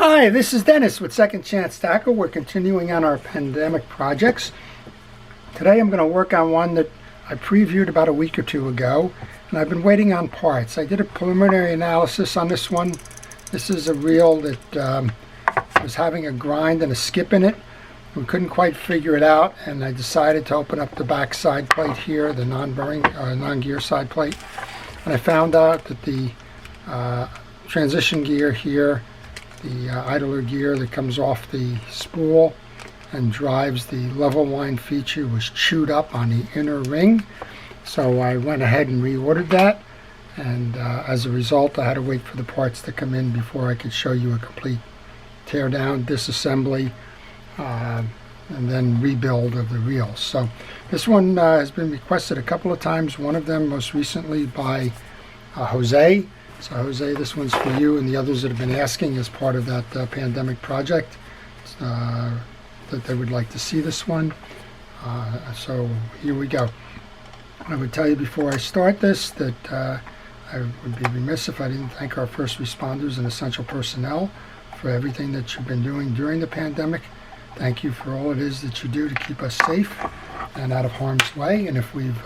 Hi, this is Dennis with Second Chance Tackle. We're continuing on our pandemic projects. Today I'm going to work on one that I previewed about a week or two ago, and I've been waiting on parts. I did a preliminary analysis on this one. This is a reel that was having a grind and a skip in it. We couldn't quite figure it out, and I decided to open up the back side plate here, the non-gear side plate, and I found out that the transition gear here, the idler gear that comes off the spool and drives the level wind feature, was chewed up on the inner ring. So I went ahead and reordered that, and as a result I had to wait for the parts to come in before I could show you a complete tear down, disassembly, and then rebuild of the reels. So this one has been requested a couple of times, one of them most recently by Jose. So Jose, this one's for you and the others that have been asking as part of that pandemic project that they would like to see this one. So here we go. I would tell you before I start this that I would be remiss if I didn't thank our first responders and essential personnel for everything that you've been doing during the pandemic. Thank you for all it is that you do to keep us safe and out of harm's way. And if we've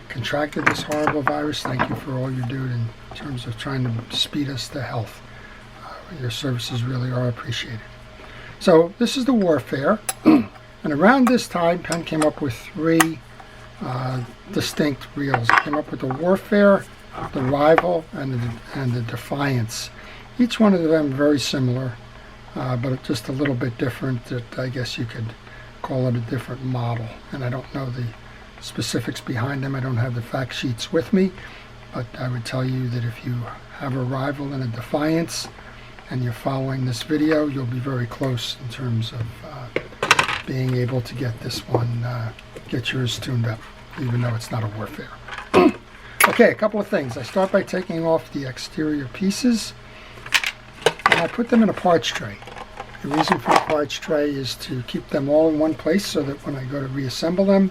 contracted this horrible virus, thank you for all you do in terms of trying to speed us to health. Your services really are appreciated. So this is the Warfare, and around this time Penn came up with three distinct reels. It came up with the Warfare, the Rival, and the Defiance. Each one of them very similar, but just a little bit different. That I guess you could call it a different model, and I don't know the specifics behind them. I don't have the fact sheets with me, but I would tell you that if you have a Rival and a Defiance and you're following this video, you'll be very close in terms of being able to get this one, get yours tuned up, even though it's not a Warfare. Okay, a couple of things. I start by taking off the exterior pieces, and I put them in a parts tray. The reason for the parts tray is to keep them all in one place so that when I go to reassemble them,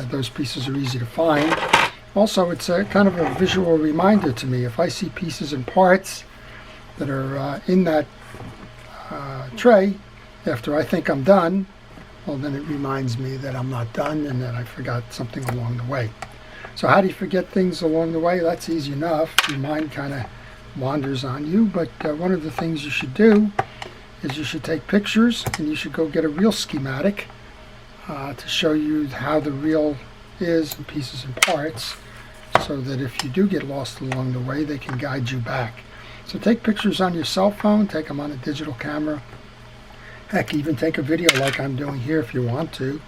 those pieces are easy to find. Also, it's a kind of a visual reminder to me. If I see pieces and parts that are in that tray after I think I'm done, well, then it reminds me that I'm not done and that I forgot something along the way. So how do you forget things along the way? That's easy enough. Your mind kind of wanders on you, but one of the things you should do is you should take pictures, and you should go get a reel schematic to show you how the reel is in pieces and parts, so that if you do get lost along the way, they can guide you back. So take pictures on your cell phone, take them on a digital camera. Heck, even take a video like I'm doing here if you want to,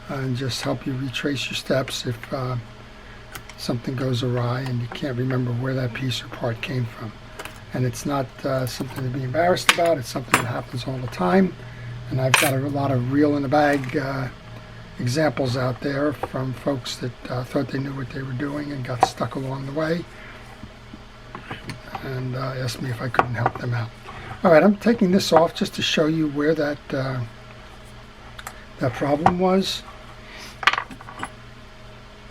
and just help you retrace your steps if something goes awry and you can't remember where that piece or part came from. And it's not something to be embarrassed about. It's something that happens all the time. And I've got a lot of reel in the bag examples out there from folks that thought they knew what they were doing and got stuck along the way, and asked me if I couldn't help them out. All right, I'm taking this off just to show you where that problem was.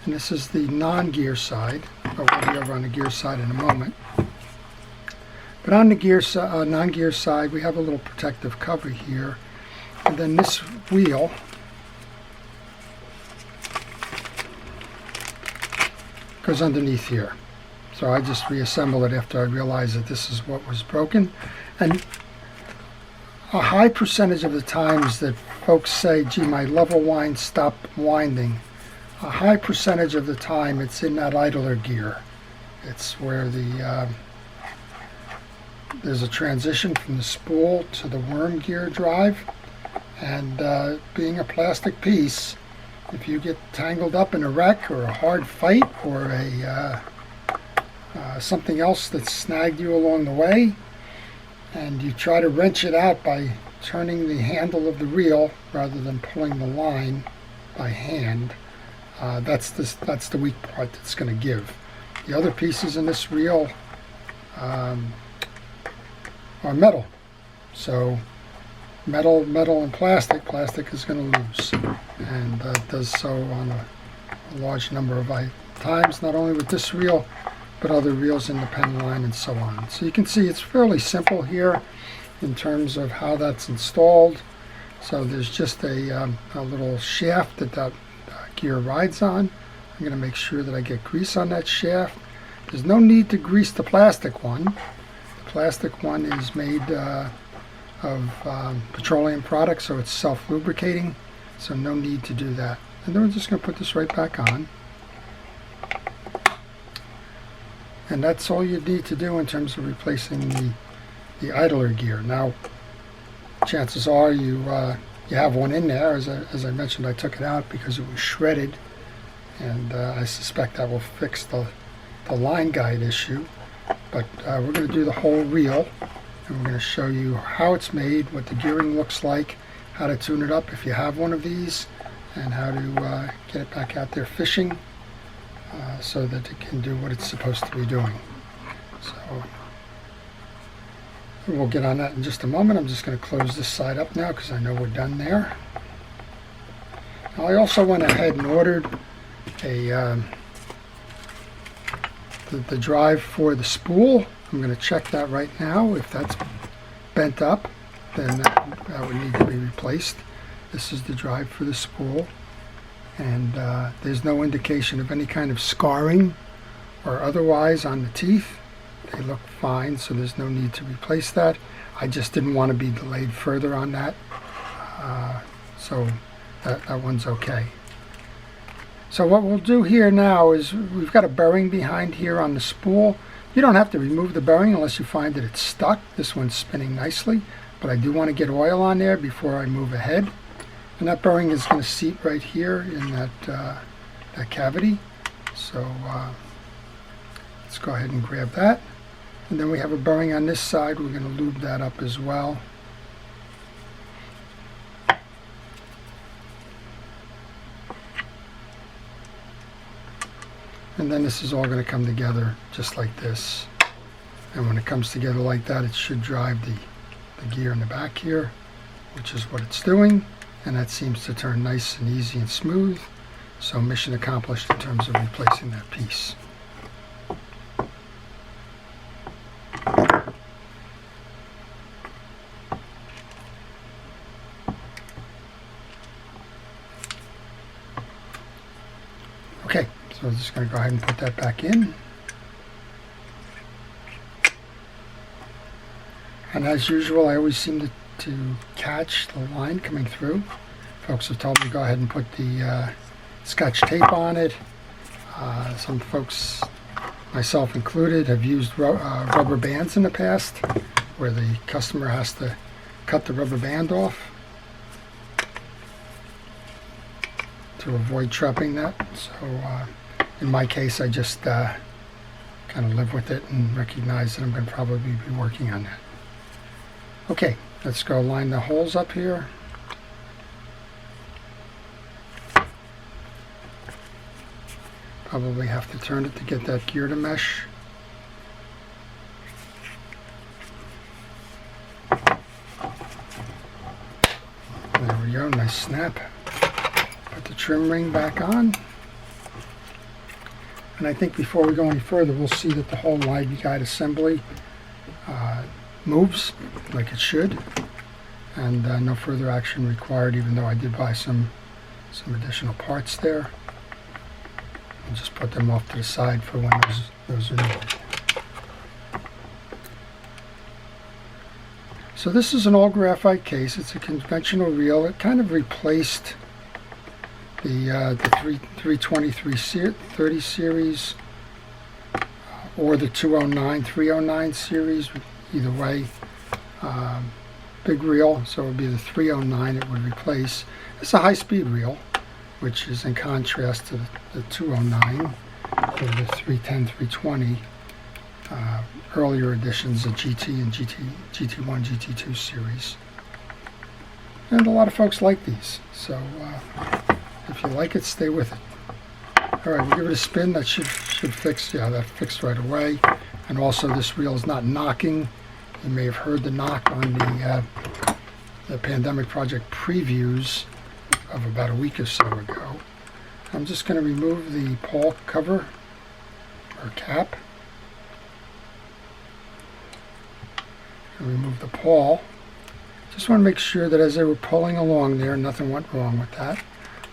And this is the non-gear side, but we'll be over on the gear side in a moment. But on the non-gear side, we have a little protective cover here, and then this wheel goes underneath here. So I just reassemble it after I realize that this is what was broken. And a high percentage of the times that folks say, gee, my level wind stopped winding, a high percentage of the time it's in that idler gear. It's where there's a transition from the spool to the worm gear drive, and being a plastic piece, if you get tangled up in a wreck or a hard fight or something else that snagged you along the way, and you try to wrench it out by turning the handle of the reel rather than pulling the line by hand, that's the weak part that's going to give. The other pieces in this reel are metal. So metal and plastic is going to lose, and does so on a large number of times, not only with this reel but other reels in the Penn line and so on. So you can see it's fairly simple here. in terms of how that's installed. So there's just a little shaft that gear rides on. I'm going to make sure that I get grease on that shaft. There's no need to grease the plastic one. The plastic one is made of petroleum products, so it's self-lubricating, so no need to do that. And then we're just going to put this right back on. And that's all you need to do in terms of replacing the idler gear. Now, chances are you have one in there. As I mentioned, I took it out because it was shredded, and I suspect that will fix the line guide issue. But we're going to do the whole reel, and we're going to show you how it's made, what the gearing looks like, how to tune it up if you have one of these, and how to get it back out there fishing so that it can do what it's supposed to be doing. So we'll get on that in just a moment. I'm just going to close this side up now because I know we're done there. Now, I also went ahead and ordered the drive for the spool. I'm going to check that right now. If that's bent up, then that would need to be replaced. This is the drive for the spool, and there's no indication of any kind of scarring or otherwise on the teeth. They look fine, so there's no need to replace that. I just didn't want to be delayed further on that, so that one's okay. So what we'll do here now is we've got a bearing behind here on the spool. You don't have to remove the bearing unless you find that it's stuck. This one's spinning nicely, but I do want to get oil on there before I move ahead. And that bearing is going to seat right here in that cavity. So let's go ahead and grab that. And then we have a bearing on this side. We're going to lube that up as well. And then this is all going to come together just like this. And when it comes together like that, it should drive the gear in the back here, which is what it's doing. And that seems to turn nice and easy and smooth. So mission accomplished in terms of replacing that piece. Okay, so I'm just going to go ahead and put that back in. And as usual, I always seem to catch the line coming through. Folks have told me to go ahead and put the Scotch tape on it. Some folks, myself included, have used rubber bands in the past where the customer has to cut the rubber band off to avoid trapping that. So in my case, I just kind of live with it and recognize that I'm going to probably be working on that. Okay, let's go line the holes up here. Probably have to turn it to get that gear to mesh. There we go, nice snap. Put the trim ring back on. And I think before we go any further, we'll see that the whole line guide assembly moves like it should, and no further action required, even though I did buy some additional parts there. I'll just put them off to the side for when those are needed. So this is an all graphite case. It's a conventional reel. It kind of replaced the 323 series or the 309 series. Either way, big reel, so it would be the 309 it would replace. It's a high-speed reel, which is in contrast to the 209 or the 310, 320 earlier editions of GT and GT1, GT2 series. And a lot of folks like these, so if you like it, stay with it. All right, we'll give it a spin. That should fix. Yeah, that fixed right away. And also, this reel is not knocking. You may have heard the knock on the Pandemic Project previews of about a week or so ago. I'm just going to remove the Pawl cover or cap. Remove the pawl. Just want to make sure that as they were pulling along there, nothing went wrong with that.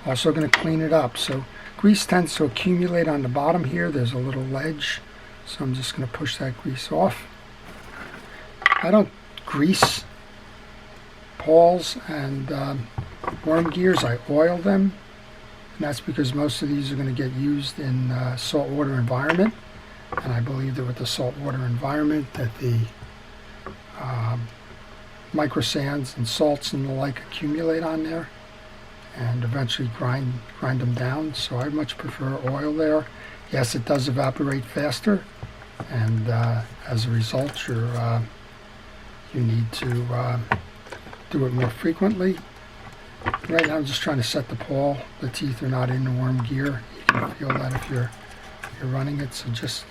Also going to clean it up. So grease tends to accumulate on the bottom here. There's a little ledge, so I'm just going to push that grease off. I don't grease pawls and worm gears. I oil them, and that's because most of these are going to get used in saltwater environment. And I believe that with the saltwater environment that the microsands and salts and the like accumulate on there and eventually grind them down. So I much prefer oil there. Yes, it does evaporate faster, and as a result you need to do it more frequently. Right now I'm just trying to set the pawl. The teeth are not in the worm gear. You can feel that if you're running it. So just,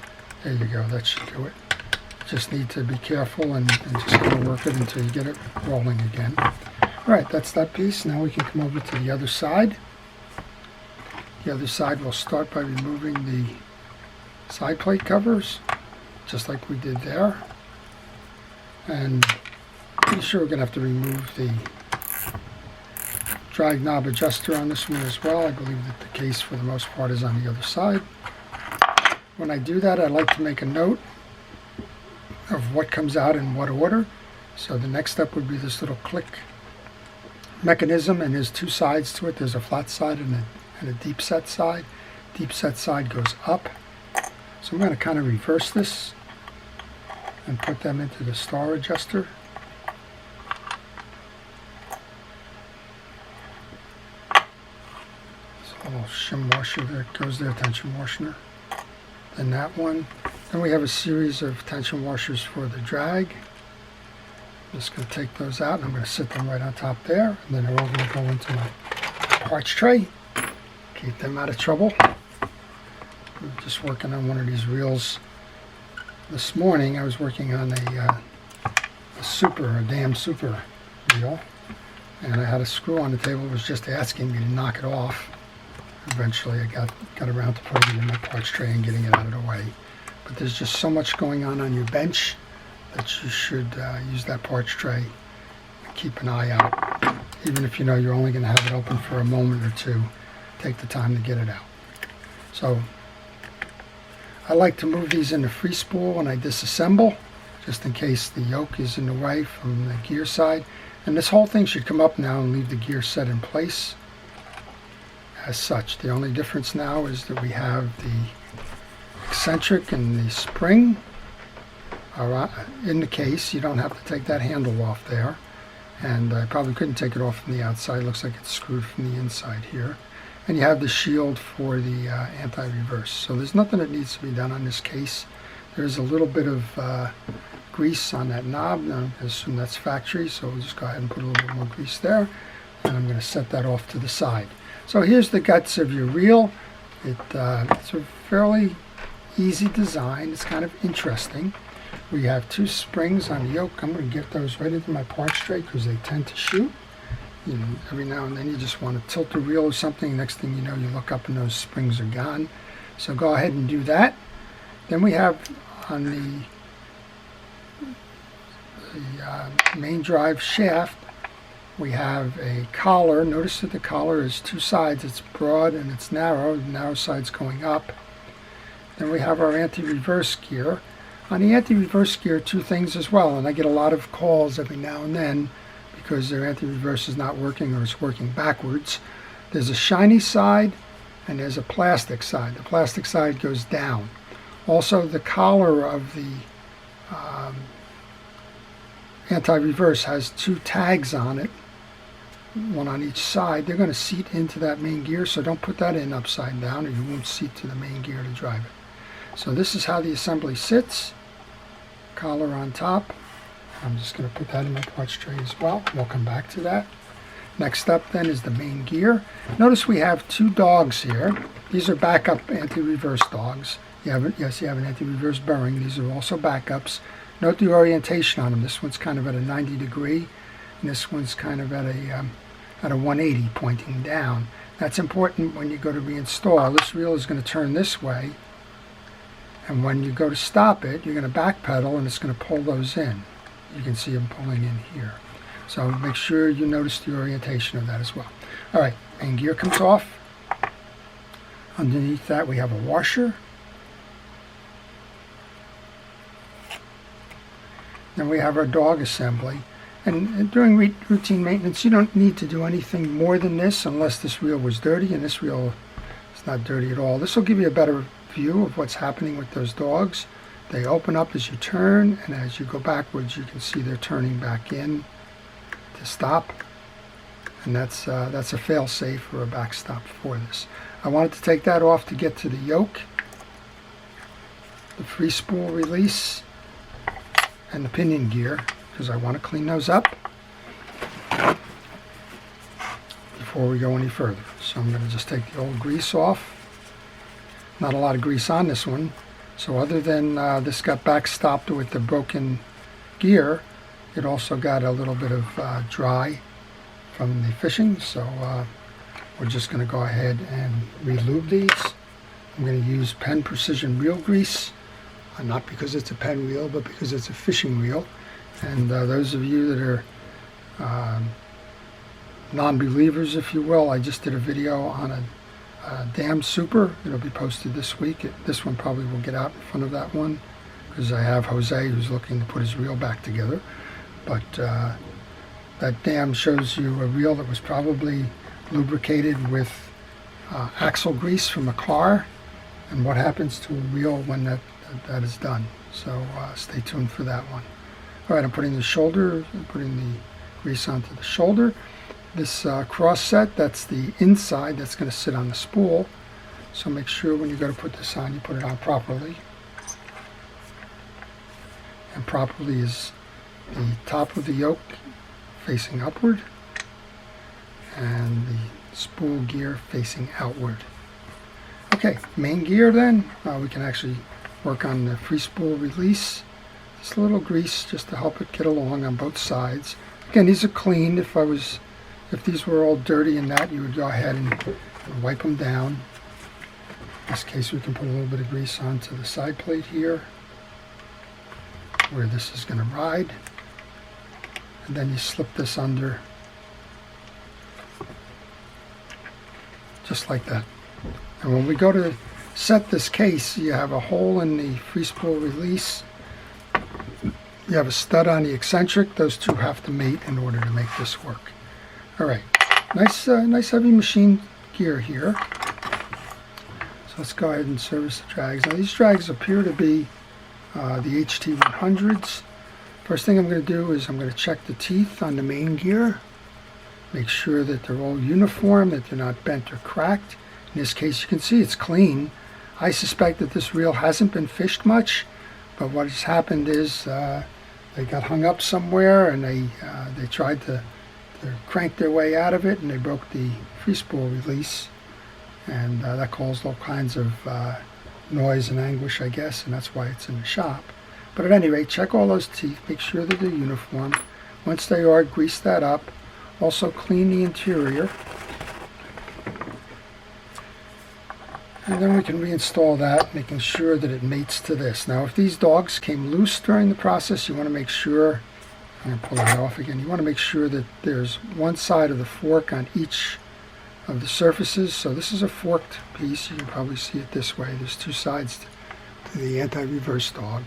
there you go, that should do it. Just need to be careful and just kind of work it until you get it rolling again. Alright, that's that piece. Now we can come over to the other side. The other side, we'll start by removing the side plate covers, just like we did there. And pretty sure we're going to have to remove the drag knob adjuster on this one as well. I believe that the case for the most part is on the other side. When I do that, I like to make a note of what comes out in what order. So the next step would be this little click mechanism, and there's two sides to it. There's a flat side and a deep set side. Deep set side goes up. So I'm going to kind of reverse this and put them into the star adjuster. There's a little shim washer that goes there, tension washer. Then that one. Then we have a series of tension washers for the drag. I'm just going to take those out and I'm going to sit them right on top there. And then they're all going to go into my parts tray. Keep them out of trouble. I'm just working on one of these reels this morning. I was working on a damn super reel. And I had a screw on the table that was just asking me to knock it off. Eventually I got around to putting it in my parts tray and getting it out of the way. But there's just so much going on your bench that you should use that parts tray and keep an eye out. Even if you know you're only going to have it open for a moment or two, take the time to get it out. So I like to move these into free spool when I disassemble, just in case the yoke is in the way from the gear side. And this whole thing should come up now and leave the gear set in place as such. The only difference now is that we have the eccentric and the spring are in the case. You don't have to take that handle off there, and I probably couldn't take it off from the outside. Looks like it's screwed from the inside here. And you have the shield for the anti-reverse. So there's nothing that needs to be done on this case. There's a little bit of grease on that knob. Now, I assume that's factory, so we'll just go ahead and put a little bit more grease there, and I'm going to set that off to the side. So here's the guts of your reel. It's a fairly easy design. It's kind of interesting. We have two springs on the yoke. I'm going to get those right into my parts tray because they tend to shoot. You know, every now and then you just want to tilt the reel or something. Next thing you know, you look up and those springs are gone. So go ahead and do that. Then we have on the main drive shaft, we have a collar. Notice that the collar is two sides. It's broad and it's narrow. The narrow side's going up. Then we have our anti-reverse gear. On the anti-reverse gear, two things as well, and I get a lot of calls every now and then because their anti-reverse is not working or it's working backwards. There's a shiny side and there's a plastic side. The plastic side goes down. Also, the collar of the anti-reverse has two tags on it, one on each side. They're going to seat into that main gear, so don't put that in upside down or you won't seat to the main gear to drive it. So this is how the assembly sits. Collar on top. I'm just going to put that in my parts tray as well. We'll come back to that. Next up then is the main gear. Notice we have two dogs here. These are backup anti-reverse dogs. You have an anti-reverse bearing. These are also backups. Note the orientation on them. This one's kind of at a 90 degree, and this one's kind of at a 180 pointing down. That's important when you go to reinstall. This reel is going to turn this way, and when you go to stop it, you're going to backpedal and it's going to pull those in. you can see them pulling in here. So make sure you notice the orientation of that as well. All right, main gear comes off. Underneath that we have a washer. Then we have our dog assembly. And during routine maintenance, you don't need to do anything more than this unless this reel was dirty, and this reel is not dirty at all. This will give you a better view of what's happening with those dogs. They open up as you turn, and as you go backwards, you can see they're turning back in to stop. And that's a fail-safe or a backstop for this. I wanted to take that off to get to the yoke, the free spool release, and the pinion gear, because I want to clean those up before we go any further. So I'm going to just take the old grease off. Not a lot of grease on this one. So other than this got backstopped with the broken gear, it also got a little bit of dry from the fishing. So we're just going to go ahead and re-lube these. I'm going to use Penn Precision Reel Grease. Not because it's a Penn reel, but because it's a fishing reel. And those of you that are non-believers, if you will, I just did a video on a dam super. It'll be posted this week. This one probably will get out in front of that one because I have Jose who's looking to put his reel back together. But that dam shows you a reel that was probably lubricated with axle grease from a car, and what happens to a reel when that is done. So stay tuned for that one. All right, I'm putting the grease onto the shoulder. This cross set, that's the inside that's going to sit on the spool. So make sure when you go to put this on, you put it on properly. And properly is the top of the yoke facing upward and the spool gear facing outward. Okay, main gear then, we can actually work on the free spool release. Just a little grease just to help it get along on both sides. Again, these are cleaned. If these were all dirty and that, you would go ahead and wipe them down. In this case, we can put a little bit of grease onto the side plate here where this is going to ride. And then you slip this under just like that. And when we go to set this case, you have a hole in the free spool release. You have a stud on the eccentric. Those two have to mate in order to make this work. All right, nice heavy machine gear here. So let's go ahead and service the drags. Now these drags appear to be the HT100s. First thing I'm going to do is I'm going to check the teeth on the main gear. Make sure that they're all uniform, that they're not bent or cracked. In this case, you can see it's clean. I suspect that this reel hasn't been fished much, but what has happened is they got hung up somewhere and they tried to crank their way out of it, and they broke the free spool release, and that caused all kinds of noise and anguish, I guess, and that's why it's in the shop. But at any rate, check all those teeth, make sure that they're uniform. Once they are, grease that up. Also clean the interior. And then we can reinstall that, making sure that it mates to this. Now, if these dogs came loose during the process, you want to make sure, I'm going to pull that off again, you want to make sure that there's one side of the fork on each of the surfaces. So this is a forked piece. You can probably see it this way. There's two sides to the anti-reverse dog.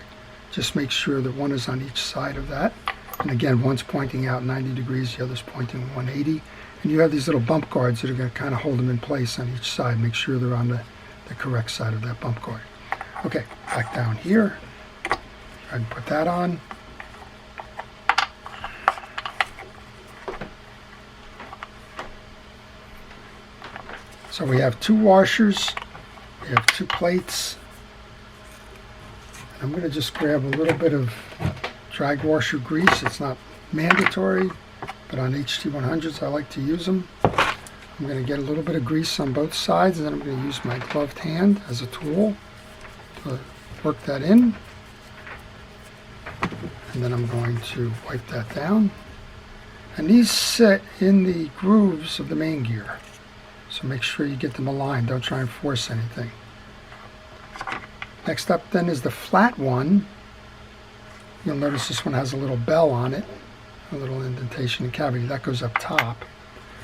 Just make sure that one is on each side of that. And again, one's pointing out 90 degrees, the other's pointing 180. And you have these little bump guards that are going to kind of hold them in place on each side. Make sure they're on the correct side of that bump guard. Okay, back down here. Go ahead and put that on. So we have two washers. We have two plates. I'm going to just grab a little bit of drag washer grease. It's not mandatory, but on HT100s I like to use them. I'm going to get a little bit of grease on both sides, and then I'm going to use my gloved hand as a tool to work that in. And then I'm going to wipe that down. And these sit in the grooves of the main gear. So make sure you get them aligned. Don't try and force anything. Next up then is the flat one. You'll notice this one has a little bell on it, a little indentation and cavity. That goes up top.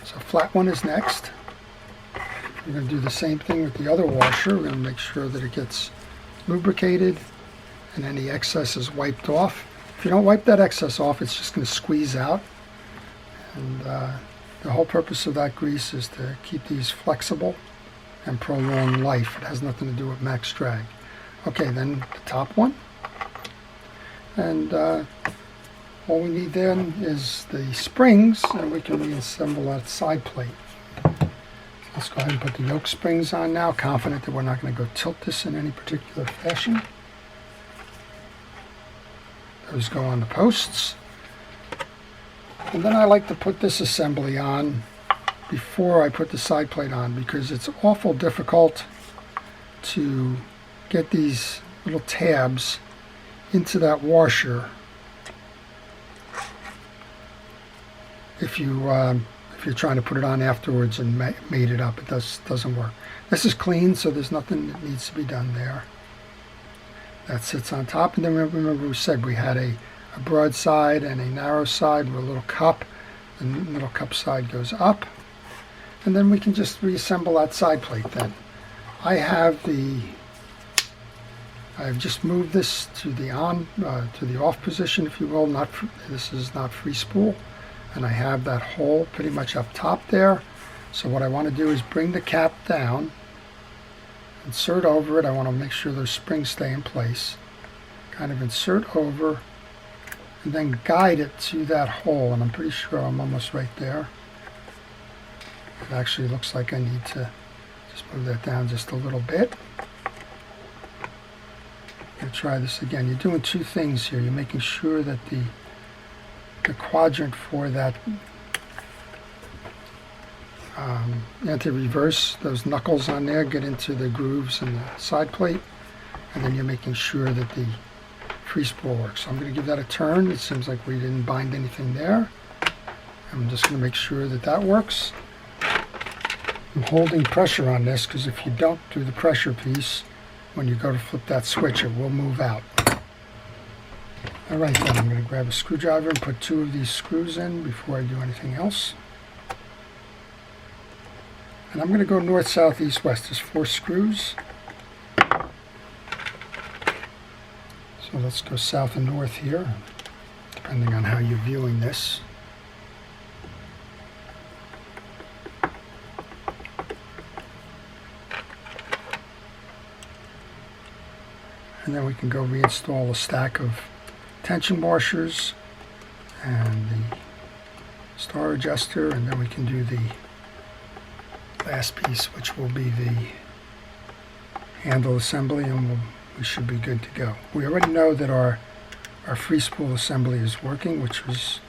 So flat one is next. We're going to do the same thing with the other washer. We're going to make sure that it gets lubricated and any excess is wiped off. If you don't wipe that excess off, it's just going to squeeze out. And the whole purpose of that grease is to keep these flexible and prolong life. It has nothing to do with max drag. Okay, then the top one. And all we need then is the springs, and we can reassemble that side plate. Let's go ahead and put the yoke springs on now, confident that we're not going to go tilt this in any particular fashion. Those go on the posts. And then I like to put this assembly on before I put the side plate on, because it's awful difficult to get these little tabs into that washer if you're trying to put it on afterwards and made it up. It doesn't work. This is clean, so there's nothing that needs to be done there. That sits on top. And then remember we said we had a broad side and a narrow side with a little cup. The little cup side goes up. And then we can just reassemble that side plate then. I've just moved this to the off position, if you will. This is not free spool. And I have that hole pretty much up top there. So what I want to do is bring the cap down, insert over it. I want to make sure those springs stay in place. Kind of insert over, and then guide it to that hole. And I'm pretty sure I'm almost right there. It actually looks like I need to just move that down just a little bit. I'm going to try this again. You're doing two things here. You're making sure that the quadrant for that anti-reverse, those knuckles on there, get into the grooves in the side plate, and then you're making sure that the free spool works. So I'm going to give that a turn. It seems like we didn't bind anything there. I'm just going to make sure that that works. I'm holding pressure on this because if you don't do the pressure piece, when you go to flip that switch, it will move out. Alright, then I'm going to grab a screwdriver and put two of these screws in before I do anything else. And I'm going to go north, south, east, west. There's 4 screws. So let's go south and north here, depending on how you're viewing this. And then we can go reinstall a stack of tension washers and the star adjuster, and then we can do the last piece, which will be the handle assembly, and we should be good to go. We already know that our free spool assembly is working, which was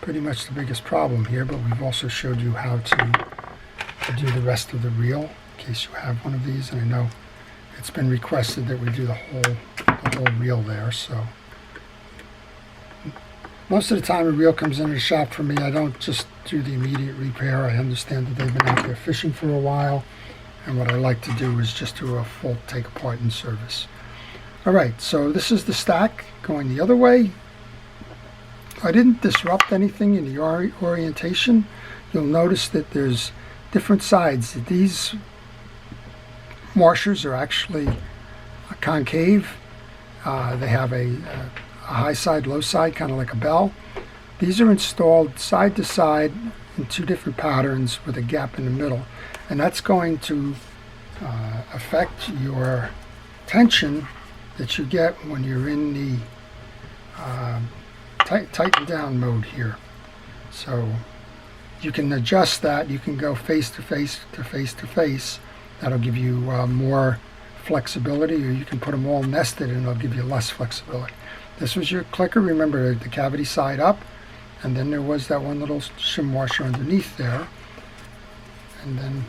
pretty much the biggest problem here, but we've also showed you how to do the rest of the reel in case you have one of these, and I know it's been requested that we do the whole reel there. So most of the time a reel comes into the shop for me, I don't just do the immediate repair. I understand that they've been out there fishing for a while, and what I like to do is just do a full take apart and service. Alright, so this is the stack going the other way. I didn't disrupt anything in the orientation. You'll notice that there's different sides. These washers are actually concave. They have a high side, low side, kind of like a bell. These are installed side to side in 2 different patterns with a gap in the middle, and that's going to affect your tension that you get when you're in the tighten down mode here. So you can adjust that. You can go face to face to face to face. That'll give you more flexibility, or you can put them all nested and it'll give you less flexibility. This was your clicker. Remember the cavity side up, and then there was that one little shim washer underneath there, and then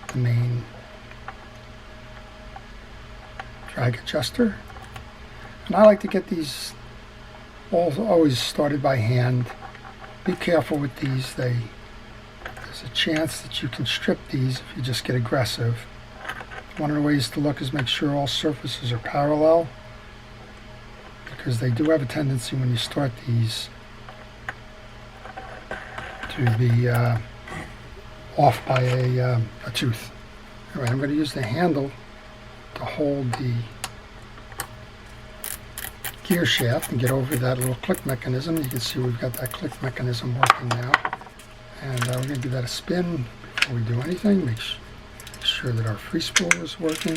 the main drag adjuster. And I like to get these always started by hand. Be careful with these. There's a chance that you can strip these if you just get aggressive. One of the ways to look is make sure all surfaces are parallel. You because they do have a tendency when you start these to be off by a tooth. All right, I'm going to use the handle to hold the gear shaft and get over that little click mechanism. You can see we've got that click mechanism working now. And we're going to give that a spin before we do anything. Make sure that our free spool is working.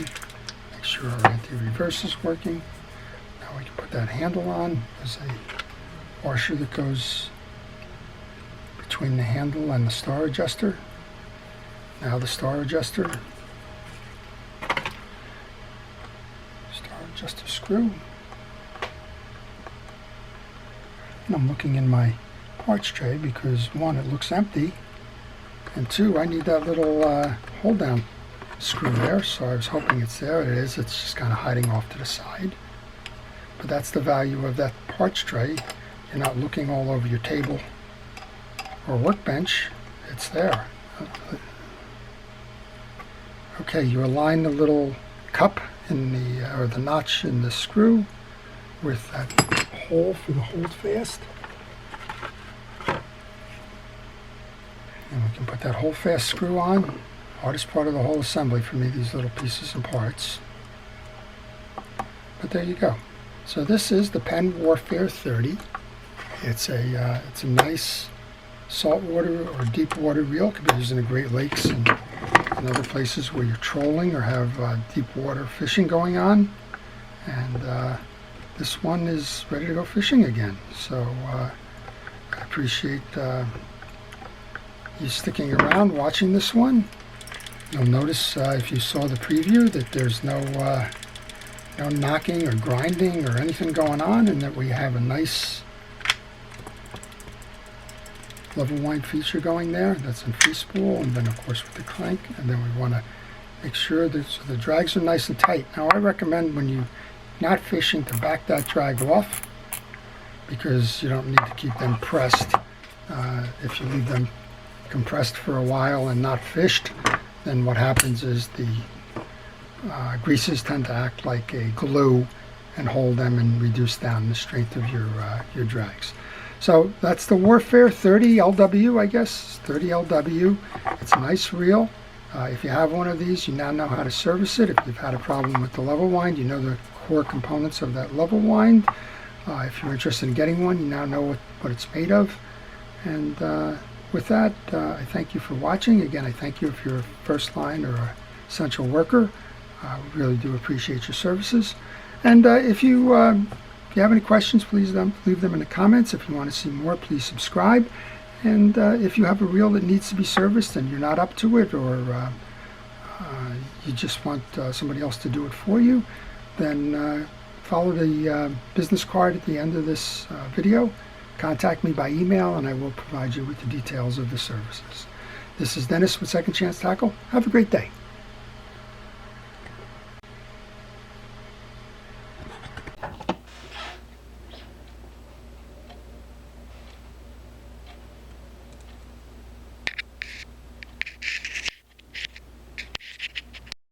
Make sure our anti-reverse is working. Now we can put that handle on. There's a washer that goes between the handle and the star adjuster. Now the star adjuster screw. And I'm looking in my parts tray because, one, it looks empty, and two, I need that little hold down screw there, so I was hoping it's there. It is. It's just kind of hiding off to the side. But that's the value of that parts tray. You're not looking all over your table or workbench. It's there. Okay, you align the little cup in the or the notch in the screw with that hole for the hold fast. And we can put that hold fast screw on. Hardest part of the whole assembly for me, these little pieces and parts. But there you go. So this is the Penn Warfare 30. It's a nice saltwater or deep water reel. It could be used in the Great Lakes and other places where you're trolling or have deep water fishing going on. And this one is ready to go fishing again. So I appreciate you sticking around watching this one. You'll notice if you saw the preview that there's no knocking or grinding or anything going on, and that we have a nice level wind feature going there. That's in free spool, and then of course with the crank. And then we want to make sure that so the drags are nice and tight. Now I recommend when you're not fishing to back that drag off, because you don't need to keep them pressed. If you leave them compressed for a while and not fished, then what happens is the greases tend to act like a glue and hold them and reduce down the strength of your drags. So that's the Warfare 30 LW, I guess, 30 LW. It's a nice reel. If you have one of these, you now know how to service it. If you've had a problem with the level wind, you know the core components of that level wind. If you're interested in getting one, you now know what it's made of. And with that, I thank you for watching. Again, I thank you if you're a first line or a essential worker. We really do appreciate your services. And if you have any questions, please leave them in the comments. If you want to see more, please subscribe. And if you have a reel that needs to be serviced and you're not up to it, or you just want somebody else to do it for you, then follow the business card at the end of this video. Contact me by email and I will provide you with the details of the services. This is Dennis with Second Chance Tackle. Have a great day.